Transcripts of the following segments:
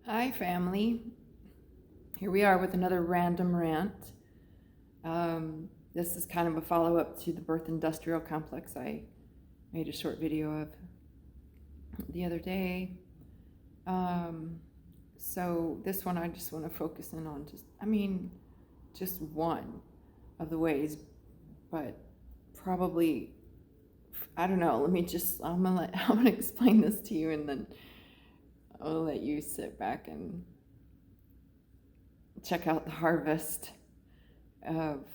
Hi, family. Here we are with another random rant. This is kind of a follow up to the birth industrial complex I made a short video of the other day. So, this one I just want to focus in on just one of the ways, but probably, I don't know. I'm gonna explain this to you, and then I'll let you sit back and check out the harvest of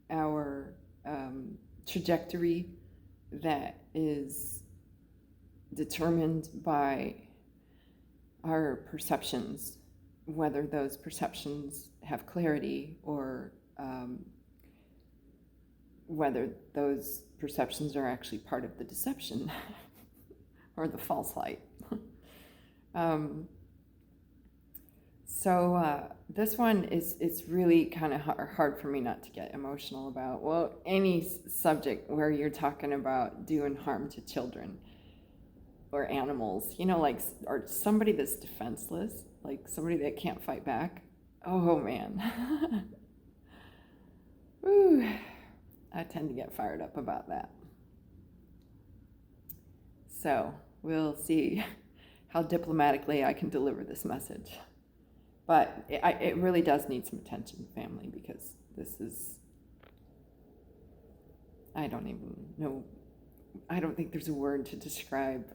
our trajectory that is determined by our perceptions, whether those perceptions have clarity or whether those perceptions are actually part of the deception or the false light. So this one it's really kind of hard for me not to get emotional about. Well, any subject where you're talking about doing harm to children or animals, or somebody that's defenseless, like somebody that can't fight back. Oh man. Ooh, I tend to get fired up about that. So we'll see how diplomatically I can deliver this message. But it really does need some attention, family, because this is, I don't even know, I don't think there's a word to describe.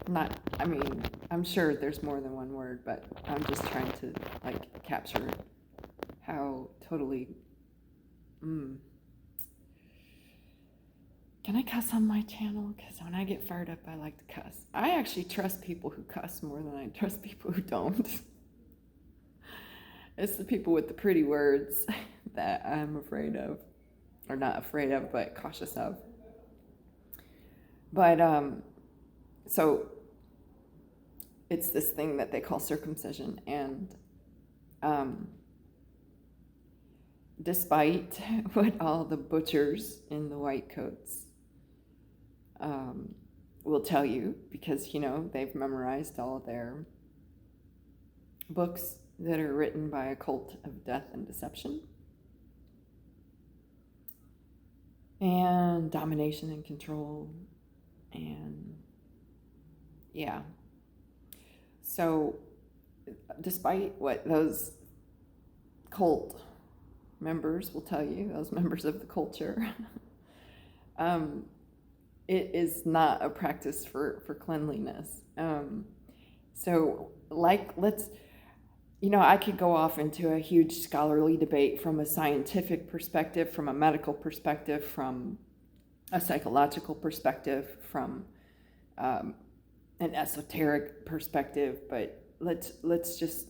I'm sure there's more than one word, but I'm just trying to capture how totally, Can I cuss on my channel? Because when I get fired up, I like to cuss. I actually trust people who cuss more than I trust people who don't. It's the people with the pretty words that I'm afraid of. Or not afraid of, but cautious of. But, so it's this thing that they call circumcision. And despite what all the butchers in the white coats will tell you, because they've memorized all their books that are written by a cult of death and deception and domination and control, and so despite what those cult members will tell you, those members of the culture, it is not a practice for cleanliness. So I could go off into a huge scholarly debate from a scientific perspective, from a medical perspective, from a psychological perspective, from an esoteric perspective, but let's just,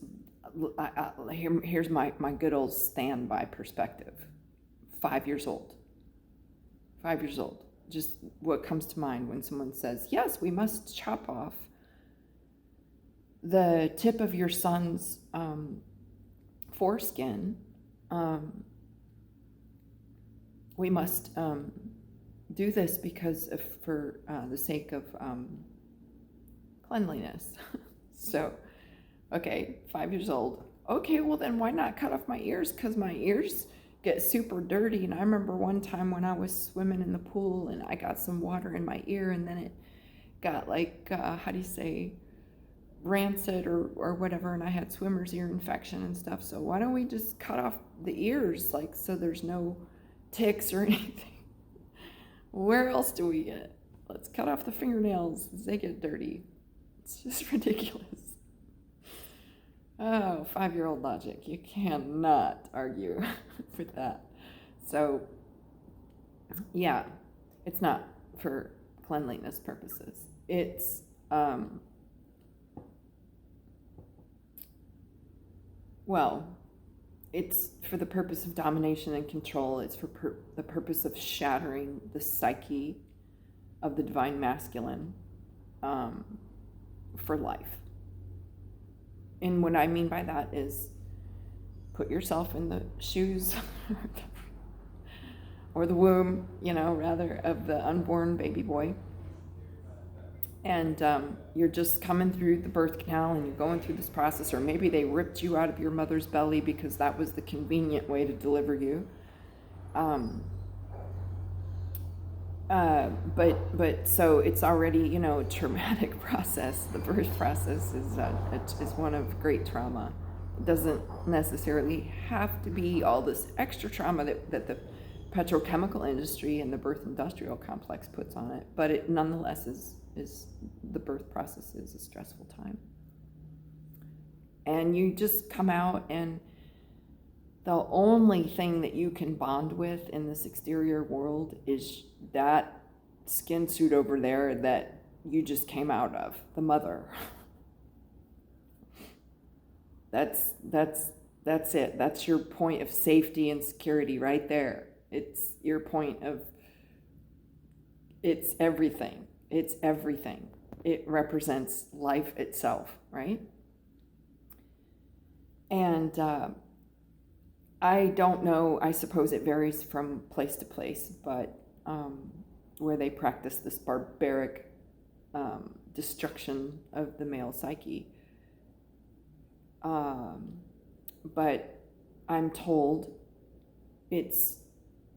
here's my good old standby perspective. 5 years old. Just what comes to mind when someone says, yes, we must chop off the tip of your son's foreskin. We must do this because for the sake of cleanliness. So, okay, 5 years old. Okay, well then why not cut off my ears? Because my ears get super dirty. And I remember one time when I was swimming in the pool and I got some water in my ear, and then it got rancid or whatever, and I had swimmer's ear infection and stuff. So why don't we just cut off the ears, so there's no ticks or anything? Where else do we get? Let's cut off the fingernails. They get dirty. It's just ridiculous. Oh, 5-year-old logic. You cannot argue with that. So, yeah, it's not for cleanliness purposes. It's, it's for the purpose of domination and control. It's for the purpose of shattering the psyche of the divine masculine for life. And what I mean by that is, put yourself in the shoes or the womb, rather, of the unborn baby boy. And you're just coming through the birth canal and you're going through this process, or maybe they ripped you out of your mother's belly because that was the convenient way to deliver you. But so it's already, a traumatic process. The birth process is one of great trauma. It doesn't necessarily have to be all this extra trauma that the petrochemical industry and the birth industrial complex puts on it, but it nonetheless is the birth process is a stressful time. And you just come out, and the only thing that you can bond with in this exterior world is that skin suit over there that you just came out of, the mother. That's it. That's your point of safety and security right there. It's your point of, it's everything. It's everything. It represents life itself, right? And I don't know, I suppose it varies from place to place, but where they practice this barbaric destruction of the male psyche. But I'm told it's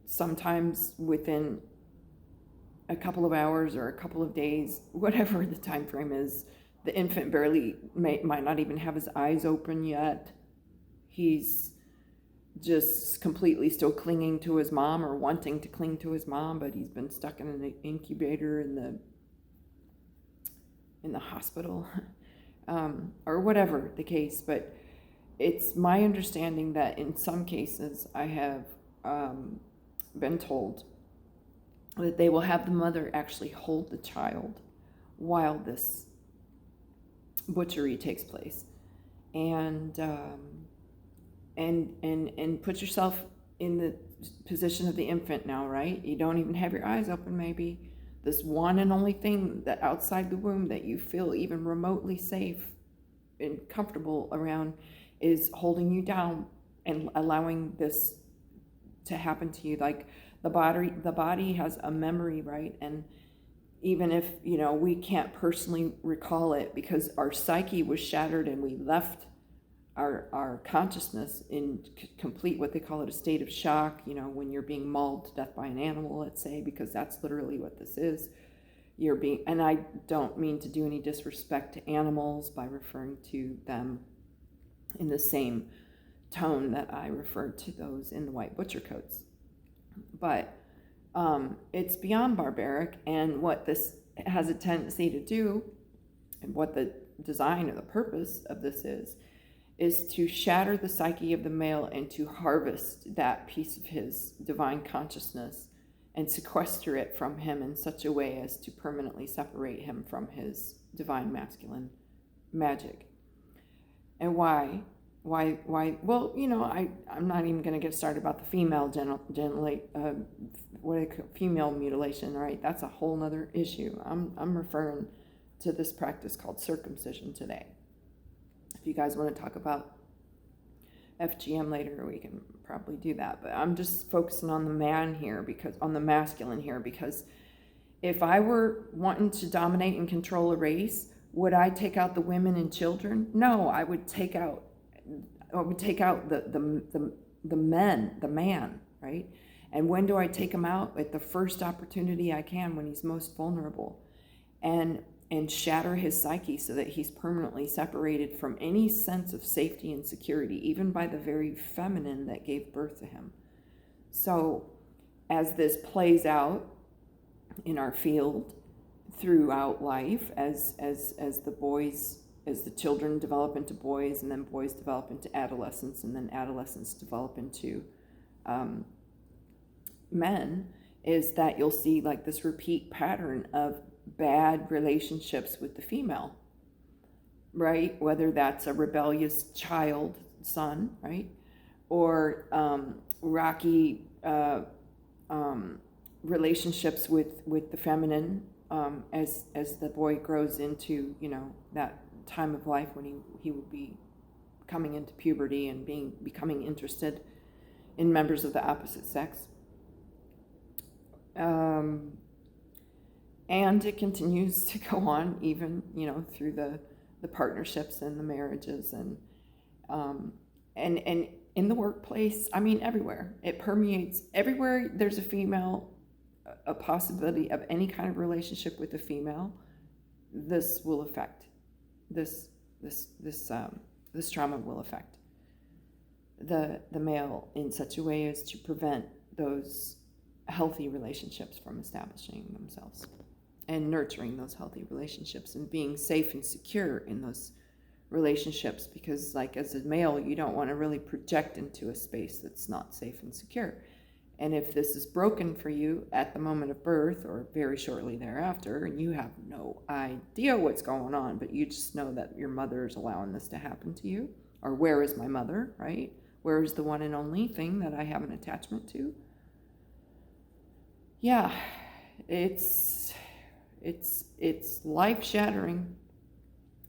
sometimes within a couple of hours or a couple of days, whatever the time frame is, the infant might not even have his eyes open yet. He's just completely still clinging to his mom, or wanting to cling to his mom, but he's been stuck in an incubator in the hospital, or whatever the case. But it's my understanding that in some cases I have been told that they will have the mother actually hold the child while this butchery takes place, and put yourself in the position of the infant now, right? You don't even have your eyes open, maybe. This one and only thing that outside the womb that you feel even remotely safe and comfortable around is holding you down and allowing this to happen to you. Like the body has a memory, right? And even if, we can't personally recall it because our psyche was shattered and we left our consciousness in complete, what they call it, a state of shock, when you're being mauled to death by an animal, let's say, because that's literally what this is. And I don't mean to do any disrespect to animals by referring to them in the same tone that I referred to those in the white butcher coats. But it's beyond barbaric, and what this has a tendency to do, and what the design or the purpose of this is to shatter the psyche of the male and to harvest that piece of his divine consciousness and sequester it from him in such a way as to permanently separate him from his divine masculine magic. And why? Well, I'm not even going to get started about the female female mutilation, right? That's a whole nother issue. I'm referring to this practice called circumcision today. If you guys want to talk about FGM later, we can probably do that. But I'm just focusing on the masculine here, because if I were wanting to dominate and control a race, would I take out the women and children? No, I would take out the man, right? And when do I take him out? At the first opportunity I can, when he's most vulnerable, and shatter his psyche so that he's permanently separated from any sense of safety and security, even by the very feminine that gave birth to him. So as this plays out in our field throughout life, as the children develop into boys, and then boys develop into adolescents, and then adolescents develop into men, is that you'll see like this repeat pattern of bad relationships with the female, right? Whether that's a rebellious son, right? Or rocky relationships with the feminine as the boy grows into, that time of life when he would be coming into puberty and becoming interested in members of the opposite sex. And it continues to go on even, through the partnerships and the marriages and in the workplace. I mean, everywhere. It permeates. Everywhere there's a female, a possibility of any kind of relationship with a female, this will affect. This trauma will affect the male in such a way as to prevent those healthy relationships from establishing themselves and nurturing those healthy relationships and being safe and secure in those relationships, because like as a male, you don't want to really project into a space that's not safe and secure. And if this is broken for you at the moment of birth or very shortly thereafter, and you have no idea what's going on, but you just know that your mother is allowing this to happen to you, or where is my mother, right? Where is the one and only thing that I have an attachment to? Yeah, it's life-shattering.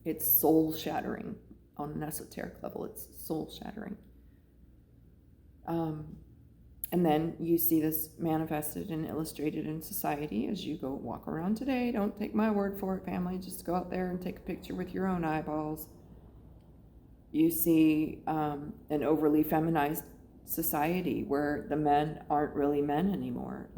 It's soul-shattering. On an esoteric level, it's soul-shattering. And then you see this manifested and illustrated in society as you go walk around today. Don't take my word for it, family. Just go out there and take a picture with your own eyeballs. You see an overly feminized society where the men aren't really men anymore.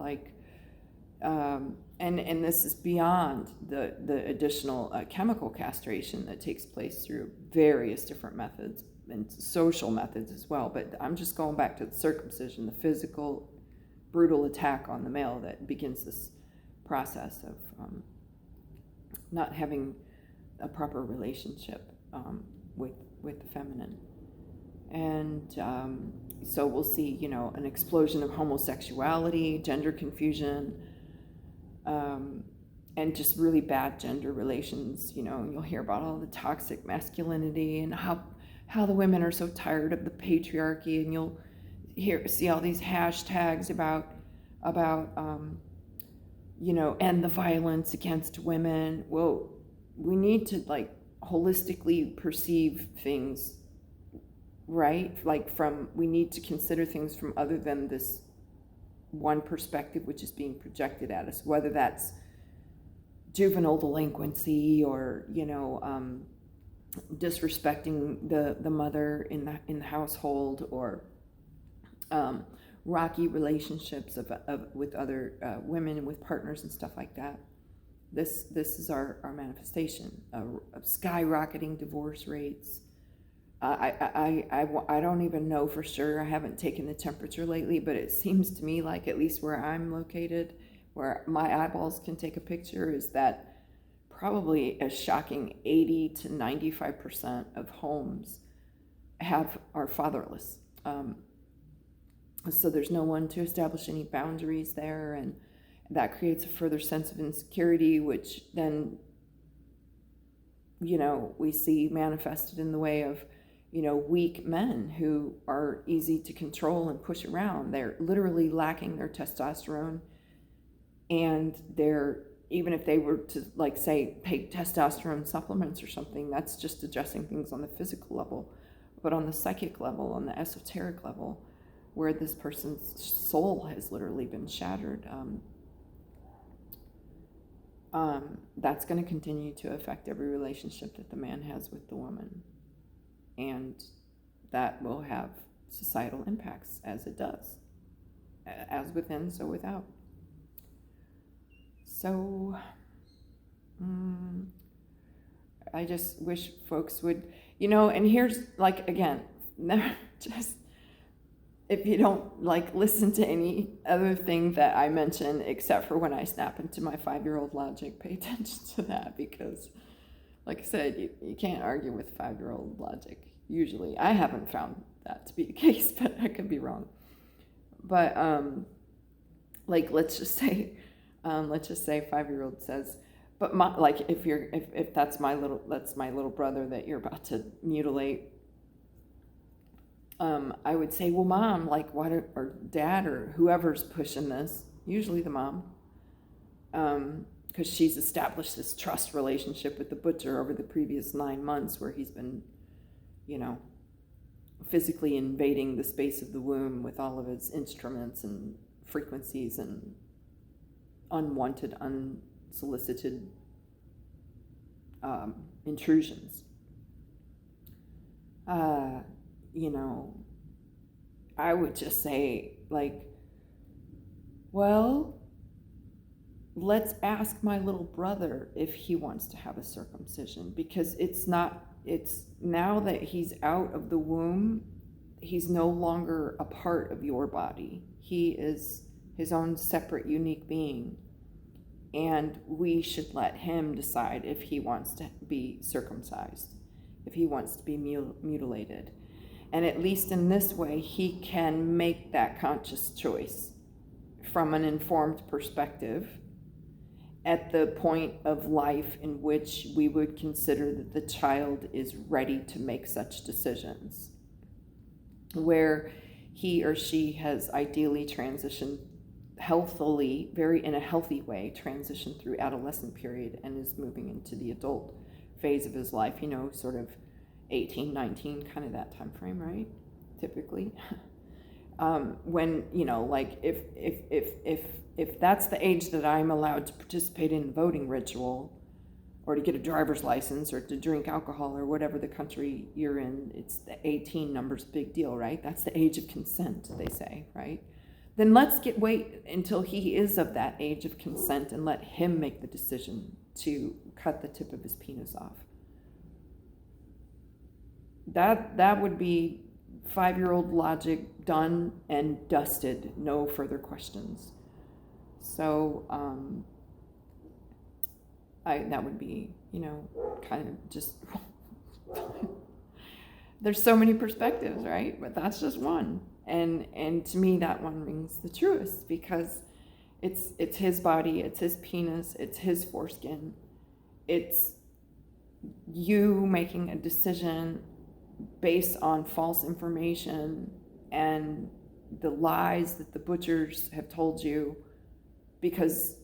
And this is beyond the additional chemical castration that takes place through various different methods and social methods as well. But I'm just going back to the circumcision, the physical, brutal attack on the male that begins this process of not having a proper relationship with the feminine. And so we'll see, an explosion of homosexuality, gender confusion, and just really bad gender relations. You'll hear about all the toxic masculinity and how the women are so tired of the patriarchy, and you'll see all these hashtags about end the violence against women. Well, we need to holistically perceive things, right? We need to consider things from other than this one perspective which is being projected at us, whether that's juvenile delinquency or disrespecting the mother in the household, or rocky relationships with other women and with partners and stuff like that. This is our manifestation of skyrocketing divorce rates. I don't even know for sure. I haven't taken the temperature lately, but it seems to me like, at least where I'm located, where my eyeballs can take a picture, is that probably a shocking 80 to 95% of homes are fatherless. So there's no one to establish any boundaries there, and that creates a further sense of insecurity, which then, we see manifested in the way of, weak men who are easy to control and push around. They're literally lacking their testosterone, and even if they were to say take testosterone supplements or something, that's just addressing things on the physical level. But on the psychic level, on the esoteric level, where this person's soul has literally been shattered, that's going to continue to affect every relationship that the man has with the woman. And that will have societal impacts, as it does. As within, so without. So, I just wish folks would, and here's, again, just, if you don't listen to any other thing that I mention, except for when I snap into my 5-year-old logic, pay attention to that, because like I said, you can't argue with 5-year-old logic. Usually, I haven't found that to be the case, but I could be wrong. But let's just say 5-year-old says, but if that's my little brother that you're about to mutilate, I would say, well, Mom, what or Dad or whoever's pushing this, usually the mom, because she's established this trust relationship with the butcher over the previous 9 months, where he's been, physically invading the space of the womb with all of his instruments and frequencies and unwanted, unsolicited intrusions. You know, I would just say, like, well, let's ask my little brother if he wants to have a circumcision, because it's now that he's out of the womb, he's no longer a part of your body. He is his own separate, unique being. And we should let him decide if he wants to be circumcised, if he wants to be mutilated. And at least in this way, he can make that conscious choice from an informed perspective at the point of life in which we would consider that the child is ready to make such decisions, where he or she has ideally transitioned healthily, in a healthy way, transitioned through adolescent period and is moving into the adult phase of his life, sort of 18, 19, kind of that time frame, right? Typically. When, like if that's the age that I'm allowed to participate in the voting ritual, or to get a driver's license, or to drink alcohol, or whatever the country you're in, it's the 18 number's big deal, right? That's the age of consent, they say, right? Then let's wait until he is of that age of consent and let him make the decision to cut the tip of his penis off. That would be 5-year-old logic, done and dusted, no further questions. So that would be, kind of just there's so many perspectives, right? But that's just one. And to me, that one rings the truest, because it's his body, it's his penis, it's his foreskin. It's you making a decision based on false information and the lies that the butchers have told you, because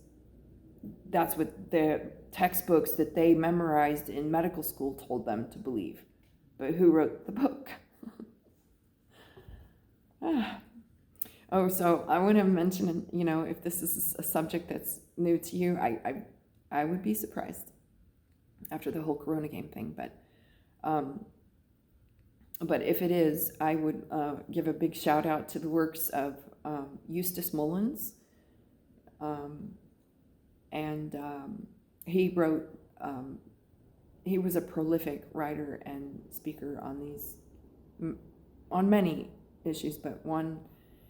that's what the textbooks that they memorized in medical school told them to believe. But who wrote the book? Oh, so I want to mention, if this is a subject that's new to you, I would be surprised after the whole Corona game thing. But if it is, I would give a big shout out to the works of Eustace Mullins. He wrote, he was a prolific writer and speaker on many issues, but one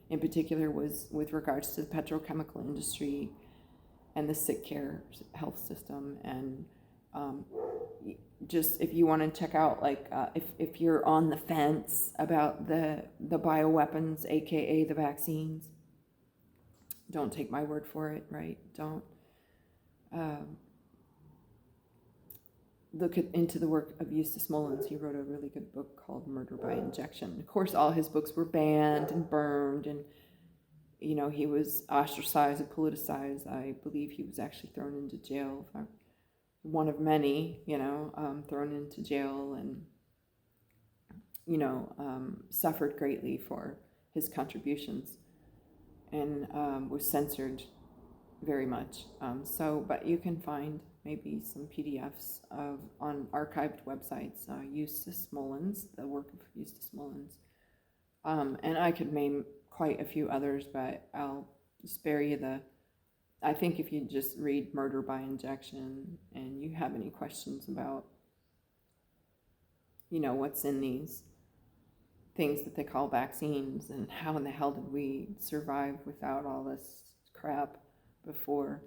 in particular was with regards to the petrochemical industry and the sick care health system. And just if you want to check out, if you're on the fence about the bioweapons, aka the vaccines, don't take my word for it, right? Don't look into the work of Eustace Mullins. He wrote a really good book called Murder by Injection. Of course, all his books were banned and burned, and he was ostracized and politicized. I believe he was actually thrown into jail, one of many, thrown into jail, and suffered greatly for his contributions, and was censored very much. But you can find maybe some PDFs on archived websites. Eustace Mullins, the work of Eustace Mullins, and I could name quite a few others, but I'll spare you I think if you just read Murder by Injection and you have any questions about, what's in these things that they call vaccines and how in the hell did we survive without all this crap before,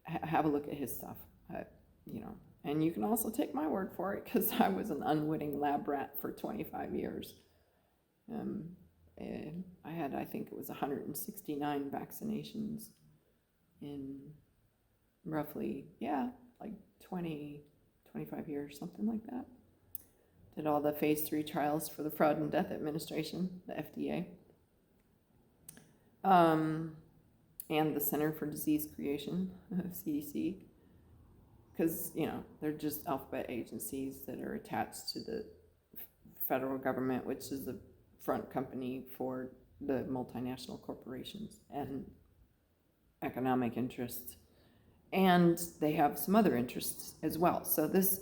have a look at his stuff, and you can also take my word for it, because I was an unwitting lab rat for 25 years. I had, I think it was 169 vaccinations in roughly, 25 years, something like that. Did all the phase 3 trials for the Fraud and Death Administration, the FDA. And the Center for Disease Creation, CDC, because, they're just alphabet agencies that are attached to the federal government, which is the front company for the multinational corporations. And economic interests, and they have some other interests as well. So this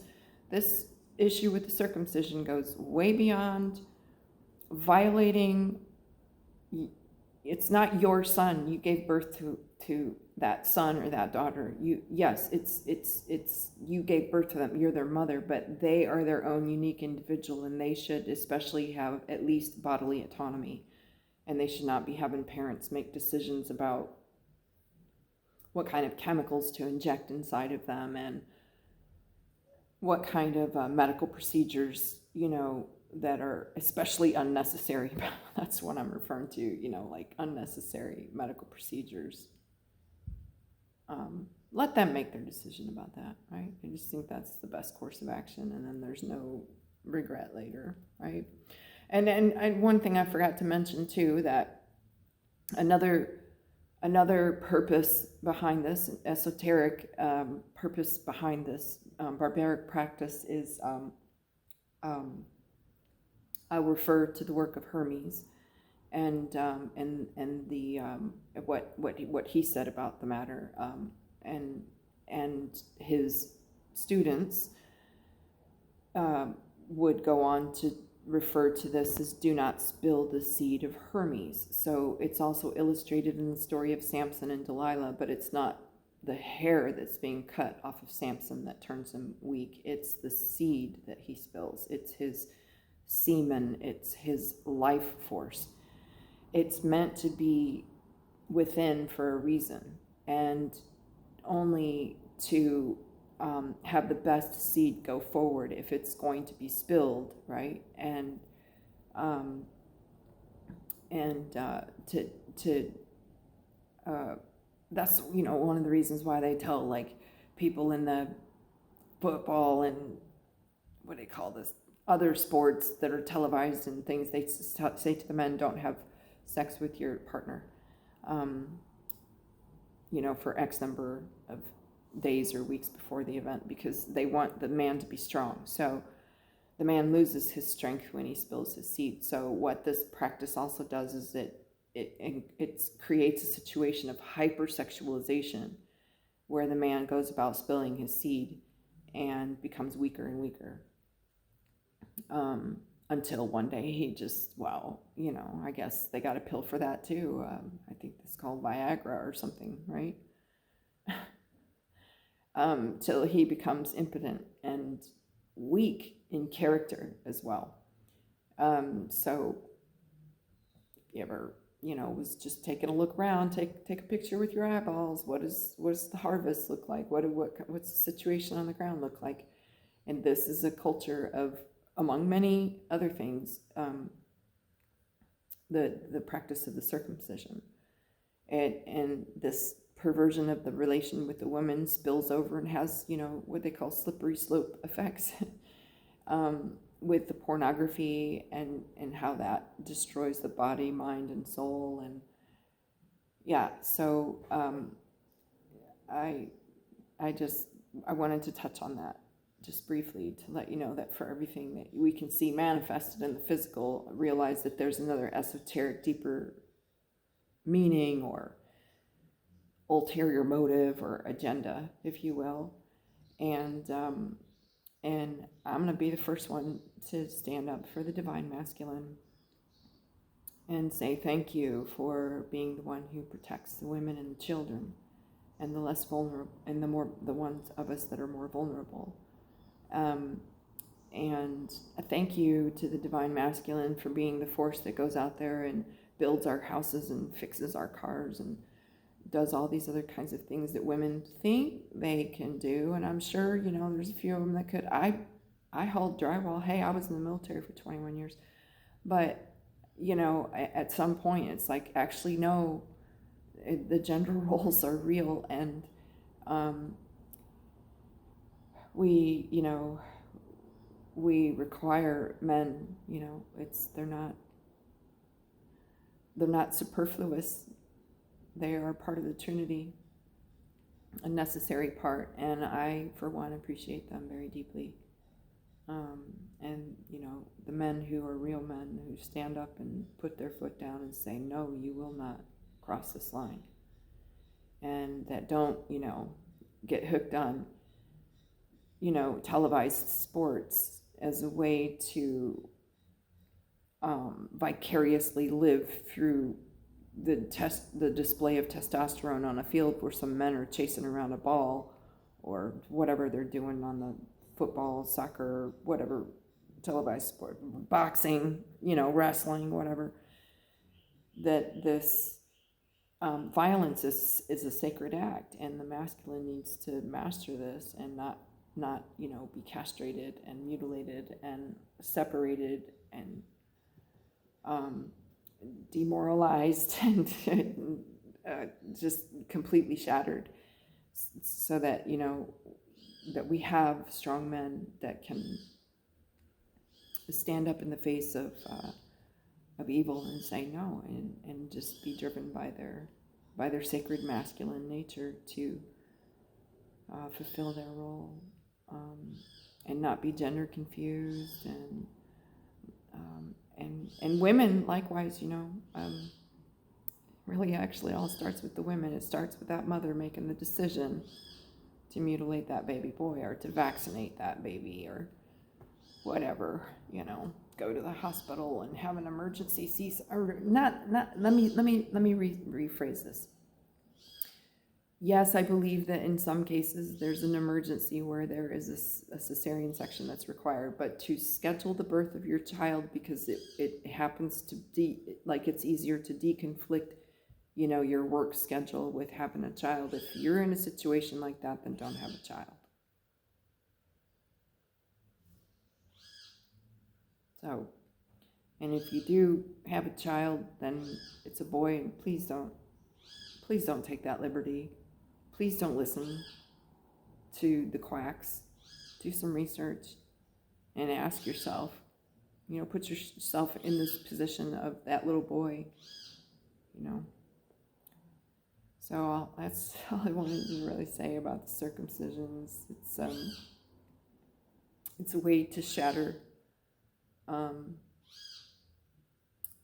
issue with the circumcision goes way beyond violating. It's not your son. You gave birth to that son or that daughter. It's you gave birth to them. You're their mother, but they are their own unique individual, and they should especially have at least bodily autonomy, and they should not be having parents make decisions about what kind of chemicals to inject inside of them and what kind of medical procedures, that are especially unnecessary. That's what I'm referring to, like unnecessary medical procedures. Let them make their decision about that, right? I just think that's the best course of action, and then there's no regret later, right? And one thing I forgot to mention too, that another purpose behind this, esoteric purpose behind this barbaric practice is, I refer to the work of Hermes, and the what he said about the matter, and his students would go on to refer to this as "do not spill the seed of Hermes." So it's also illustrated in the story of Samson and Delilah, but it's not the hair that's being cut off of Samson that turns him weak. It's the seed that he spills. It's his semen. It's his life force. It's meant to be within for a reason, and only to have the best seed go forward if it's going to be spilled, right? And that's one of the reasons why they tell like people in the football and what do they call this, other sports that are televised and things, they say to the men, don't have sex with your partner for X number of days or weeks before the event, because they want the man to be strong. So the man loses his strength when he spills his seed. So what this practice also does is it creates a situation of hypersexualization where the man goes about spilling his seed and becomes weaker and weaker, until one day he just, I guess they got a pill for that too. I think it's called Viagra or something, right? Till he becomes impotent and weak in character as well. So if you ever, was just taking a look around, take a picture with your eyeballs. What does the harvest look like? What's the situation on the ground look like? And this is a culture of, among many other things, the practice of the circumcision, and this perversion of the relation with the woman spills over and has, what they call slippery slope effects with the pornography and how that destroys the body, mind, and soul. And so I wanted to touch on that just briefly to let you know that for everything that we can see manifested in the physical, realize that there's another esoteric, deeper meaning or ulterior motive or agenda, if you will. And I'm going to be the first one to stand up for the divine masculine and say thank you for being the one who protects the women and the children and the less vulnerable, and the ones of us that are more vulnerable. And a thank you to the divine masculine for being the force that goes out there and builds our houses and fixes our cars and does all these other kinds of things that women think they can do. And I'm sure, there's a few of them that could. I hauled drywall. Hey, I was in the military for 21 years. But, at some point, it's like, actually, no, the gender roles are real. And we require men, they're not superfluous. They are part of the Trinity, a necessary part, and I, for one, appreciate them very deeply. And, the men who are real men, who stand up and put their foot down and say, no, you will not cross this line. and that don't, get hooked on, televised sports as a way to vicariously live through the display of testosterone on a field where some men are chasing around a ball or whatever they're doing on the football, soccer, whatever televised sport, boxing, wrestling, whatever. That this violence is a sacred act, and the masculine needs to master this and not be castrated and mutilated and separated and demoralized and just completely shattered, so that that we have strong men that can stand up in the face of evil and say no, and just be driven by their sacred masculine nature to fulfill their role, and not be gender confused, and women likewise. Really actually all starts with the women. It starts with that mother making the decision to mutilate that baby boy or to vaccinate that baby or whatever, go to the hospital and have an emergency or not. Let me rephrase this. Yes, I believe that in some cases there's an emergency where there is a cesarean section that's required, but to schedule the birth of your child because it happens to it's easier to deconflict, your work schedule with having a child. If you're in a situation like that, then don't have a child. So, and if you do have a child, then it's a boy, and please don't take that liberty. Please don't listen to the quacks. Do some research and ask yourself, put yourself in this position of that little boy, So that's all I wanted to really say about the circumcisions. It's a way to shatter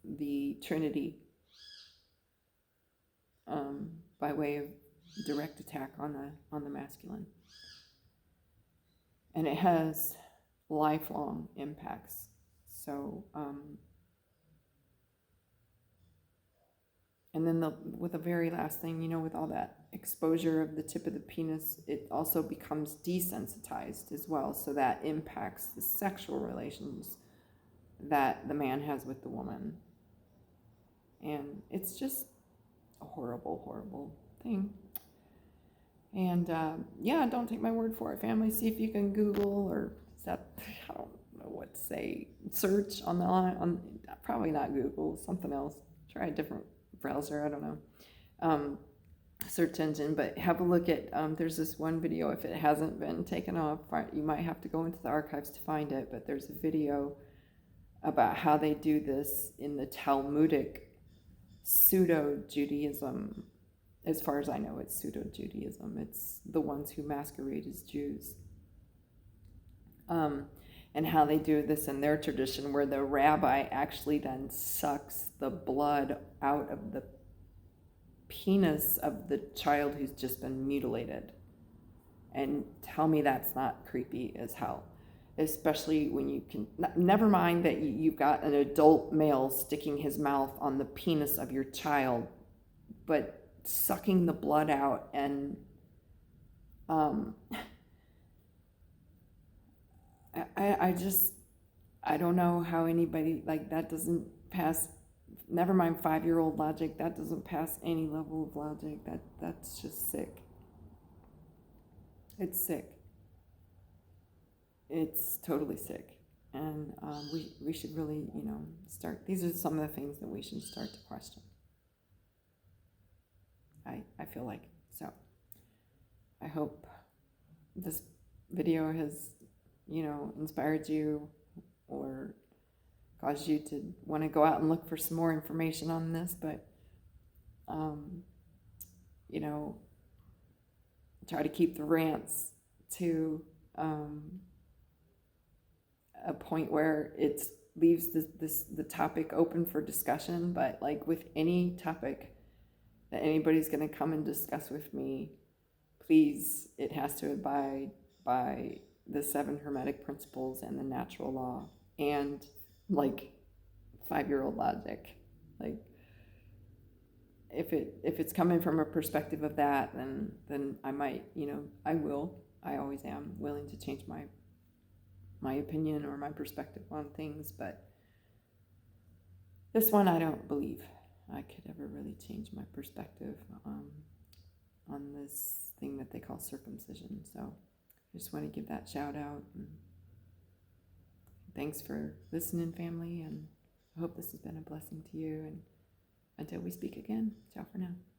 the Trinity by way of direct attack on the masculine, and it has lifelong impacts. So, and then with the very last thing, with all that exposure of the tip of the penis, it also becomes desensitized as well. So that impacts the sexual relations that the man has with the woman. And it's just a horrible, horrible thing. And don't take my word for it, family. See if you can Google or I don't know what to say, search on the line, probably not Google, something else. Try a different browser, I don't know, search engine, but have a look at, there's this one video, if it hasn't been taken off, you might have to go into the archives to find it, but there's a video about how they do this in the Talmudic pseudo-Judaism. As far as I know, it's pseudo-Judaism. It's the ones who masquerade as Jews. And how they do this in their tradition, where the rabbi actually then sucks the blood out of the penis of the child who's just been mutilated. And tell me that's not creepy as hell. Especially when you can, never mind that you've got an adult male sticking his mouth on the penis of your child, but sucking the blood out, and I don't know how anybody, that doesn't pass, never mind 5-year-old logic, that doesn't pass any level of logic. That's just sick. It's sick. It's totally sick. And we should really, start, these are some of the things that we should start to question. I feel like. So I hope this video has, inspired you or caused you to want to go out and look for some more information on this, but try to keep the rants to a point where it leaves the topic open for discussion. But like with any topic, that anybody's going to come and discuss with me, please, it has to abide by the 7 Hermetic principles and the natural law and like 5-year-old logic. Like, if it's coming from a perspective of that, then I might, I always am willing to change my opinion or my perspective on things, but this one I don't believe I could ever really change my perspective on this thing that they call circumcision. So I just want to give that shout out, and thanks for listening, family, and I hope this has been a blessing to you, and until we speak again, ciao for now.